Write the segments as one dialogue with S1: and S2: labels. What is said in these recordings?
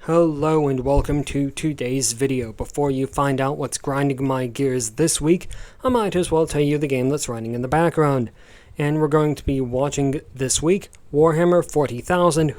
S1: Hello and welcome to today's video. Before you find out what's grinding my gears this week, I might as well tell you the game that's running in the background. And we're going to be watching this week Warhammer 40,000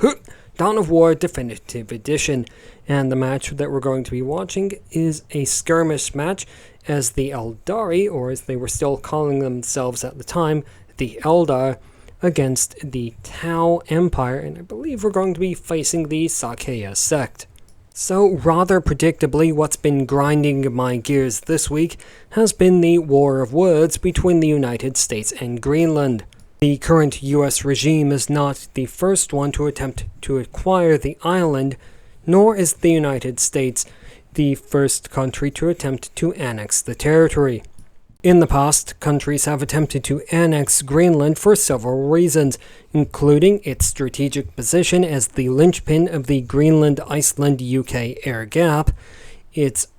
S1: Dawn of War Definitive Edition. And the match that we're going to be watching is a skirmish match as the Eldari, or as they were still calling themselves at the time, the Eldar, against the Tau Empire, and I believe we're going to be facing the Sakeya sect. So rather predictably, what's been grinding my gears this week has been the war of words between the United States and Greenland. The current US regime is not the first one to attempt to acquire the island, nor is the United States the first country to attempt to annex the territory. In the past, countries have attempted to annex Greenland for several reasons, including its strategic position as the linchpin of the Greenland-Iceland-UK air gap, its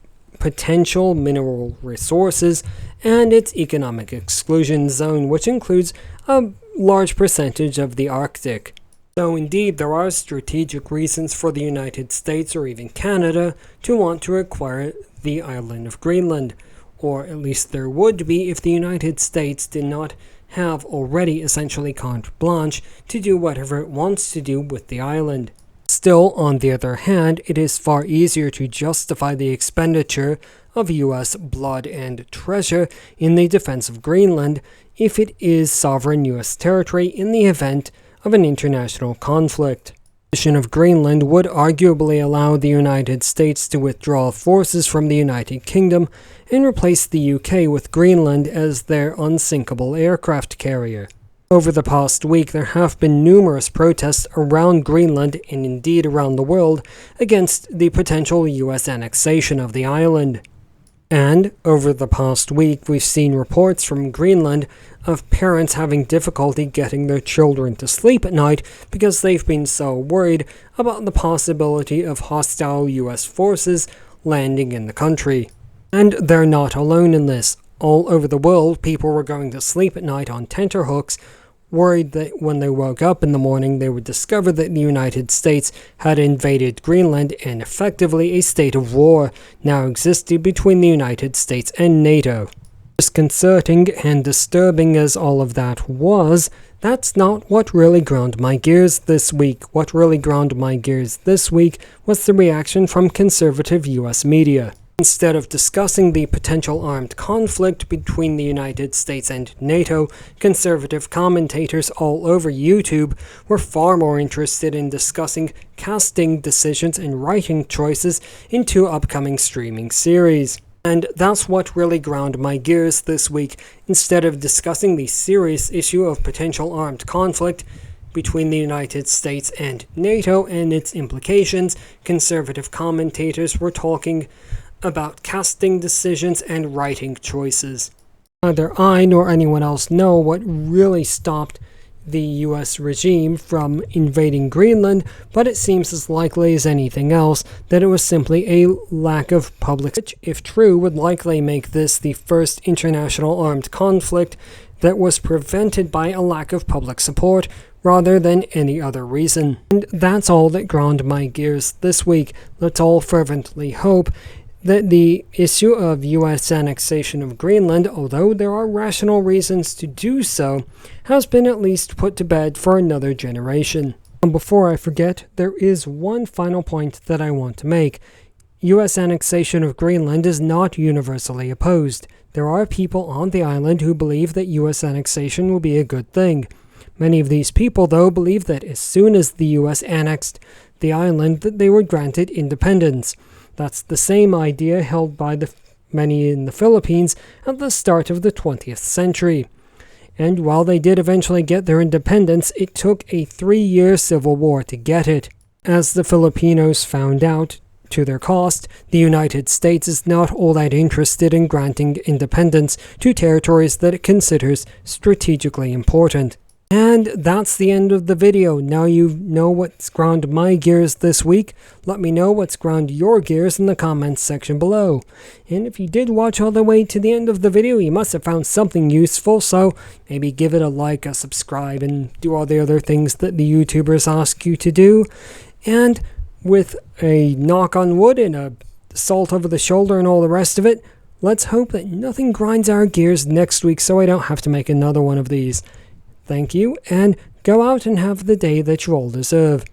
S1: potential mineral resources, and its economic exclusion zone, which includes a large percentage of the Arctic. So indeed, there are strategic reasons for the United States or even Canada to want to acquire the island of Greenland. Or at least there would be if the United States did not have already essentially carte blanche to do whatever it wants to do with the island. Still, on the other hand, it is far easier to justify the expenditure of US blood and treasure in the defense of Greenland if it is sovereign US territory in the event of an international conflict. The acquisition of Greenland would arguably allow the United States to withdraw forces from the United Kingdom and replace the UK with Greenland as their unsinkable aircraft carrier. Over the past week, there have been numerous protests around Greenland and indeed around the world against the potential US annexation of the island. And over the past week, we've seen reports from Greenland of parents having difficulty getting their children to sleep at night because they've been so worried about the possibility of hostile US forces landing in the country. And they're not alone in this. All over the world, people were going to sleep at night on tenterhooks, worried that when they woke up in the morning they would discover that the United States had invaded Greenland and effectively a state of war now existed between the United States and NATO. Disconcerting and disturbing as all of that was, that's not what really ground my gears this week. What really ground my gears this week was the reaction from conservative US media. Instead of discussing the potential armed conflict between the United States and NATO, conservative commentators all over YouTube were far more interested in discussing casting decisions and writing choices in two upcoming streaming series. And that's what really ground my gears this week. Instead of discussing the serious issue of potential armed conflict between the United States and NATO and its implications, conservative commentators were talking about casting decisions and writing choices. Neither I nor anyone else know what really stopped the US regime from invading Greenland, but it seems as likely as anything else that it was simply a lack of public, which, if true, would likely make this the first international armed conflict that was prevented by a lack of public support rather than any other reason. And that's all that ground my gears this week. Let's all fervently hope that the issue of US annexation of Greenland, although there are rational reasons to do so, has been at least put to bed for another generation. And before I forget, there is one final point that I want to make. US annexation of Greenland is not universally opposed. There are people on the island who believe that US annexation will be a good thing. Many of these people, though, believe that as soon as the US annexed the island, that they were granted independence. That's the same idea held by many in the Philippines at the start of the 20th century. And while they did eventually get their independence, it took a 3-year civil war to get it. As the Filipinos found out, to their cost, the United States is not all that interested in granting independence to territories that it considers strategically important. And that's the end of the video. Now you know what's ground my gears this week. Let me know what's ground your gears in the comments section below. And if you did watch all the way to the end of the video, you must have found something useful, so maybe give it a like, a subscribe, and do all the other things that the YouTubers ask you to do. And with a knock on wood and a salt over the shoulder and all the rest of it, let's hope that nothing grinds our gears next week so I don't have to make another one of these. Thank you, and go out and have the day that you all deserve.